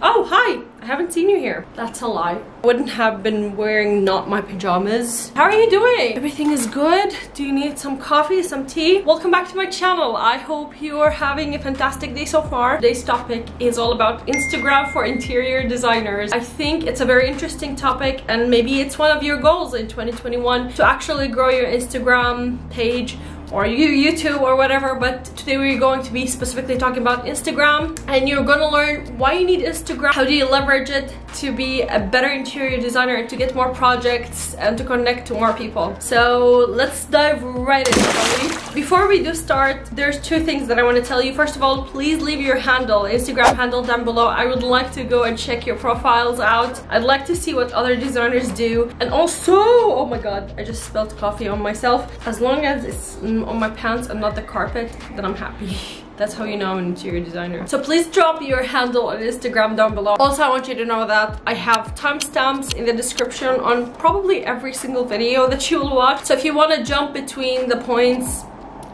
Oh, hi! I haven't seen you here. That's a lie. I wouldn't have been wearing not my pajamas. How are you doing? Everything is good? Do you need some coffee, some tea? Welcome back to my channel. I hope you are having a fantastic day so far. Today's topic is all about Instagram for interior designers. I think it's a very interesting topic, and maybe it's one of your goals in 2021 to actually grow your Instagram page or YouTube or whatever. But today we're going to be specifically talking about Instagram, and you're gonna learn why you need Instagram, how do you leverage it to be a better interior designer, to get more projects and to connect to more people. So let's dive right in, shall we? Before we do start, there's two things that I want to tell you. First of all, please leave your handle, Instagram handle, down below. I would like to go and check your profiles out. I'd like to see what other designers do. And also, oh my god, I just spilled coffee on myself. As long as it's on my pants and not the carpet, then I'm happy. That's how you know I'm an interior designer. So please drop your handle on Instagram down below. Also, I want you to know that I have timestamps in the description on probably every single video that you'll watch. So if you want to jump between the points,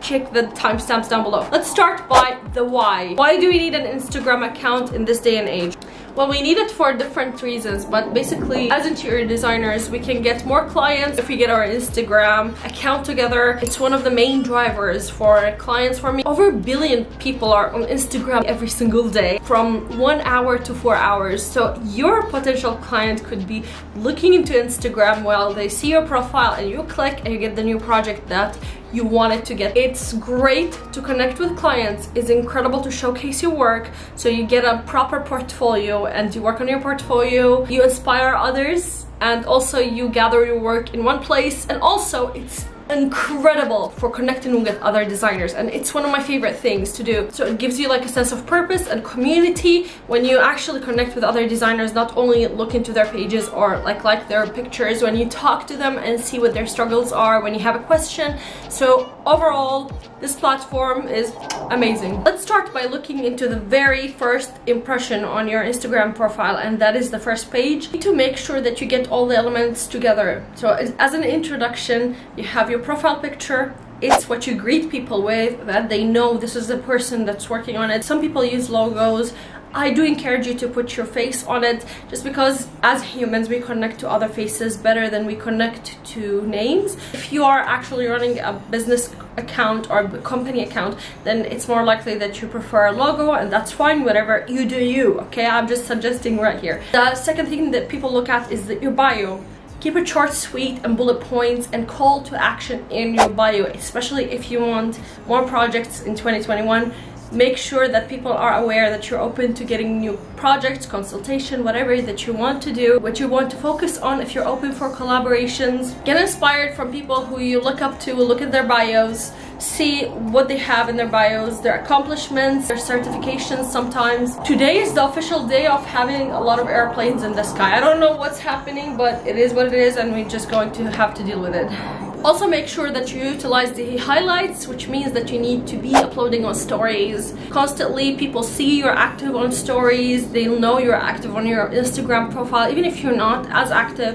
check the timestamps down below. Let's start by the why. Why do we need an Instagram account in this day and age? Well, we need it for different reasons, but basically as interior designers we can get more clients if we get our Instagram account together. It's one of the main drivers for clients for me. Over 1 billion people are on Instagram every single day, from 1 hour to 4 hours. So your potential client could be looking into Instagram while they see your profile, and you click and you get the new project that you wanted to get. It's great to connect with clients. It's incredible to showcase your work, so you get a proper portfolio and you work on your portfolio, you inspire others, and also you gather your work in one place. And also it's incredible for connecting with other designers, and it's one of my favorite things to do. So it gives you like a sense of purpose and community when you actually connect with other designers, not only look into their pages or like their pictures, when you talk to them and see what their struggles are, when you have a question. So overall, this platform is amazing. Let's start by looking into the very first impression on your Instagram profile, and that is the first page. You need to make sure that you get all the elements together. So as an introduction, you have your profile picture. It's what you greet people with, that they know this is the person that's working on it. Some people use logos. I do encourage you to put your face on it, just because as humans we connect to other faces better than we connect to names. If you are actually running a business account or a company account, then it's more likely that you prefer a logo, and that's fine, whatever you do you, okay? I'm just suggesting right here. The second thing that people look at is your bio. Keep it short, sweet, and bullet points and call to action in your bio, especially if you want more projects in 2021. Make sure that people are aware that you're open to getting new projects, consultation, whatever that you want to do, what you want to focus on. If you're open for collaborations, get inspired from people who you look up to, look at their bios, see what they have in their bios, their accomplishments, their certifications sometimes. Today is the official day of having a lot of airplanes in the sky. I don't know what's happening, but it is what it is, and we're just going to have to deal with it. Also, make sure that you utilize the highlights, which means that you need to be uploading on stories constantly. People see you're active on stories, they'll know you're active on your Instagram profile. Even if you're not as active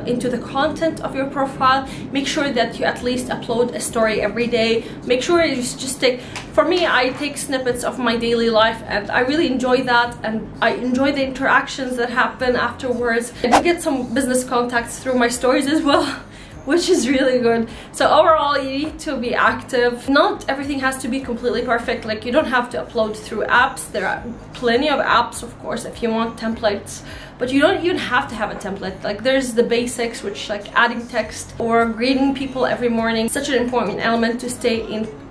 into the content of your profile, make sure that you at least upload a story every day. Make sure you just take, for me, I take snippets of my daily life, and I really enjoy that, and I enjoy the interactions that happen afterwards. I do get some business contacts through my stories as well, which is really good. So overall, you need to be active. Not everything has to be completely perfect. Like, you don't have to upload through apps. There are plenty of apps, of course, if you want templates, but you don't even have to have a template. Like, there's the basics, which like adding text or greeting people every morning. Such an important element to stay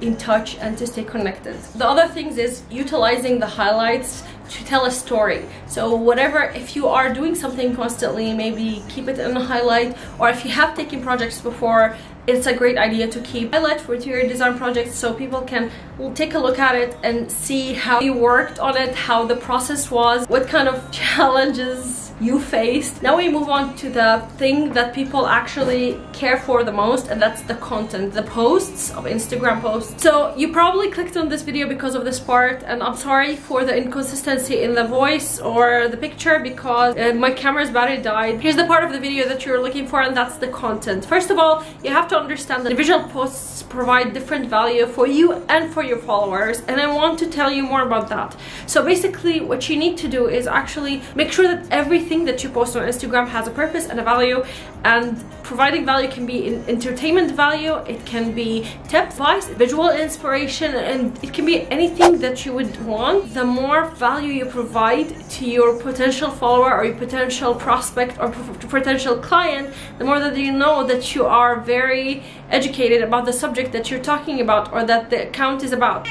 in touch and to stay connected. The other things is utilizing the highlights to tell a story. So whatever, if you are doing something constantly, maybe keep it in a highlight, or if you have taken projects before, it's a great idea to keep highlight for interior design projects, so people can take a look at it and see how you worked on it, how the process was, what kind of challenges you faced. Now we move on to the thing that people actually care for the most, and that's the content, the posts of Instagram posts. So you probably clicked on this video because of this part, and I'm sorry for the inconsistency in the voice or the picture because my camera's battery died. Here's the part of the video that you're looking for, and that's the content. First of all, you have to understand that individual posts provide different value for you and for your followers, and I want to tell you more about that. So basically what you need to do is actually make sure that everything that you post on Instagram has a purpose and a value, and providing value can be entertainment value, it can be tips, advice, visual inspiration, and it can be anything that you would want. The more value you provide to your potential follower or your potential prospect or potential client, the more that you know that you are very educated about the subject that you're talking about or that the account is about.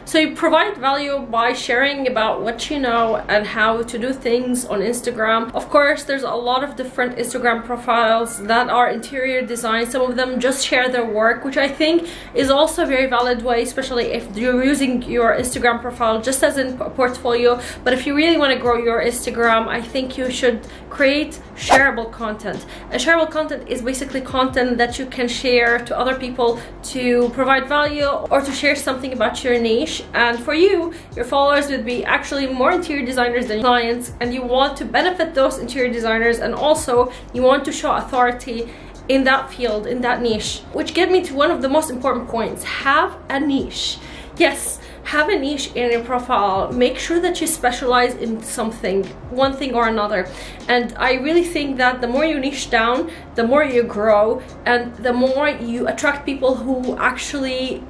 So you provide value by sharing about what you know and how to do things on Instagram. Of course, there's a lot of different Instagram profiles that are interior design. Some of them just share their work, which I think is also a very valid way, especially if you're using your Instagram profile just as a portfolio. But if you really want to grow your Instagram, I think you should create shareable content. And shareable content is basically content that you can share to other people to provide value or to share something about your niche. And for you, your followers would be actually more interior designers than clients, and you want to benefit those interior designers, and also you want to show authority in that field, in that niche. Which gets me to one of the most important points: have a niche. Yes, have a niche in your profile. Make sure that you specialize in something, one thing or another. And I really think that the more you niche down, the more you grow, and the more you attract people who actually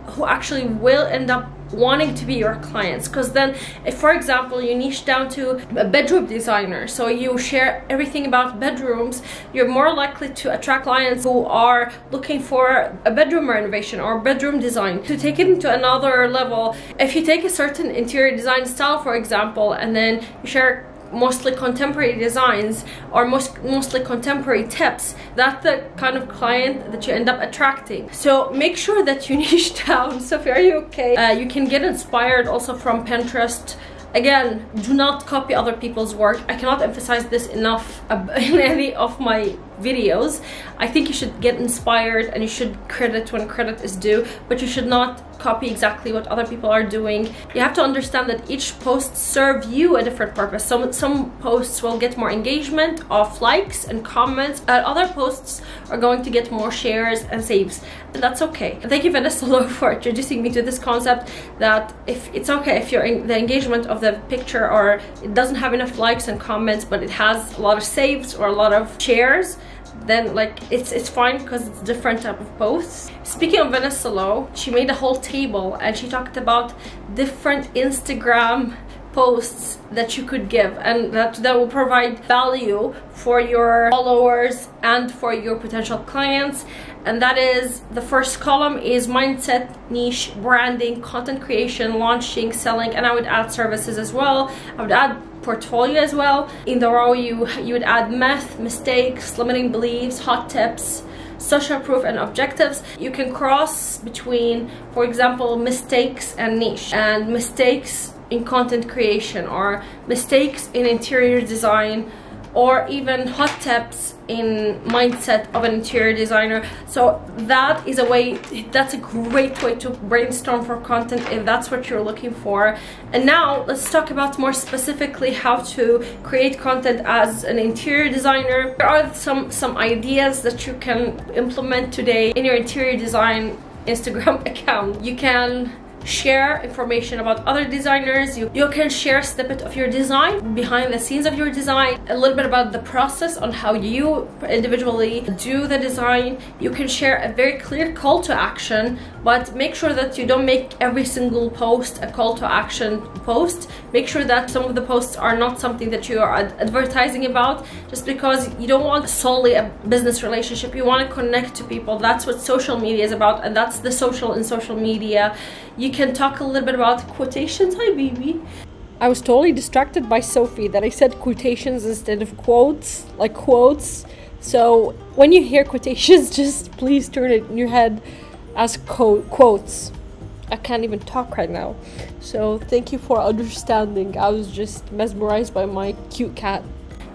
will end up wanting to be your clients. Because then, if for example you niche down to a bedroom designer, so you share everything about bedrooms, you're more likely to attract clients who are looking for a bedroom renovation or bedroom design. To take it into another level, if you take a certain interior design style, for example, and then you share mostly contemporary designs or mostly contemporary tips, that's the kind of client that you end up attracting. So make sure that you niche down. Sophie, are you okay? You can get inspired also from Pinterest. Again, do not copy other people's work. I cannot emphasize this enough in any of my videos. I think you should get inspired and you should credit when credit is due, but you should not copy exactly what other people are doing. You have to understand that each post serves you a different purpose. Some posts will get more engagement of likes and comments, and other posts are going to get more shares and saves, and that's okay. And thank you, Vanessa Lowe, for introducing me to this concept that if it's okay if the engagement of the picture or it doesn't have enough likes and comments, but it has a lot of saves or a lot of shares, then like it's fine because it's different type of posts. Speaking of Vanessa Lowe, she made a whole table and she talked about different Instagram posts that you could give and that will provide value for your followers and for your potential clients. And that is, the first column is mindset, niche, branding, content creation, launching, selling, and I would add services as well. I would add portfolio as well. In the row you would add myth, mistakes, limiting beliefs, hot tips, social proof, and objectives. You can cross between, for example, mistakes and niche, and mistakes in content creation, or mistakes in interior design, or even hot tips in mindset of an interior designer. So that is a way, that's a great way to brainstorm for content if that's what you're looking for. And now let's talk about more specifically how to create content as an interior designer. There are some ideas that you can implement today in your interior design Instagram account. You can share information about other designers. You can share a snippet of your design, behind the scenes of your design, a little bit about the process on how you individually do the design. You can share a very clear call to action, but make sure that you don't make every single post a call to action post. Make sure that some of the posts are not something that you are advertising about, just because you don't want solely a business relationship. You want to connect to people. That's what social media is about, and that's the social in social media. You can talk a little bit about quotations. Hi, baby. I was totally distracted by Sophie that I said quotations instead of quotes, like quotes. So when you hear quotations, just please turn it in your head as quotes. I can't even talk right now. So thank you for understanding. I was just mesmerized by my cute cat.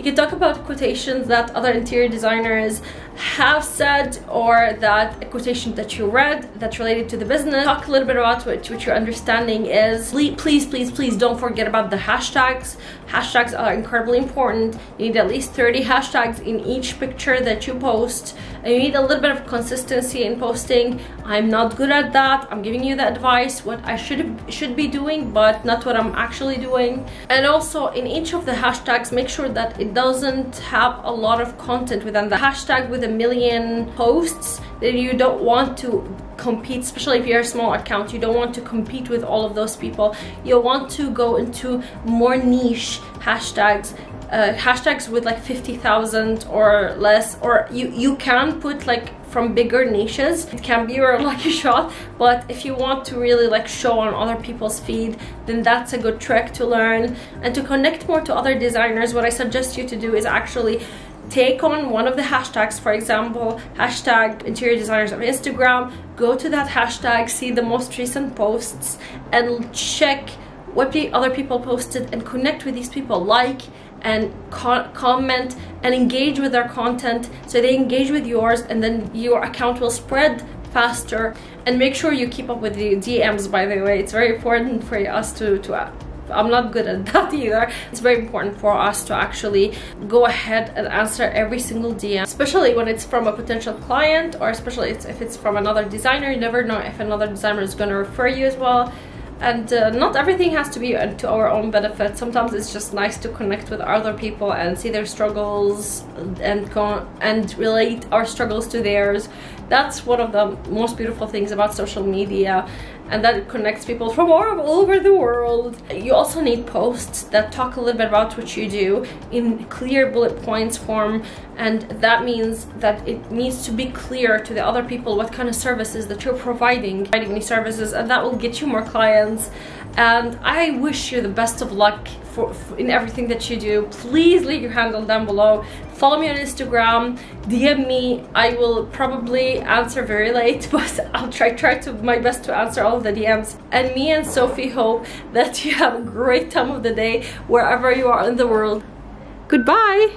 You can talk about quotations that other interior designers have said, or that a quotation that you read that's related to the business. Talk a little bit about what your understanding is. Please don't forget about the hashtags. Hashtags are incredibly important. You need at least 30 hashtags in each picture that you post, and you need a little bit of consistency in posting. I'm not good at that. I'm giving you the advice what I should be doing, but not what I'm actually doing. And also in each of the hashtags, make sure that it doesn't have a lot of content within the hashtag with a million posts, that you don't want to compete, especially if you're a small account. You don't want to compete with all of those people. You'll want to go into more niche hashtags, hashtags with like 50,000 or less, or you can put like from bigger niches. It can be your lucky shot, but if you want to really like show on other people's feed, then that's a good trick to learn. And to connect more to other designers, what I suggest you to do is actually take on one of the hashtags. For example, hashtag interior designers on Instagram. Go to that hashtag, see the most recent posts, and check what the other people posted, and connect with these people, like and comment and engage with their content, so they engage with yours, and then your account will spread faster. And make sure you keep up with the DMs, by the way. It's very important for us to I'm not good at that either. It's very important for us to actually go ahead and answer every single DM, especially when it's from a potential client, or especially if it's from another designer. You never know if another designer is going to refer you as well. And not everything has to be to our own benefit. Sometimes it's just nice to connect with other people and see their struggles and relate our struggles to theirs. That's one of the most beautiful things about social media, and that it connects people from all over the world. You also need posts that talk a little bit about what you do in clear bullet points form, and that means that it needs to be clear to the other people what kind of services that you're providing these services, and that will get you more clients. And I wish you the best of luck in everything that you do. Please leave your handle down below. Follow me on Instagram, DM me. I will probably answer very late, but I'll try to my best to answer all of the DMs. And me and Sophie hope that you have a great time of the day wherever you are in the world. Goodbye.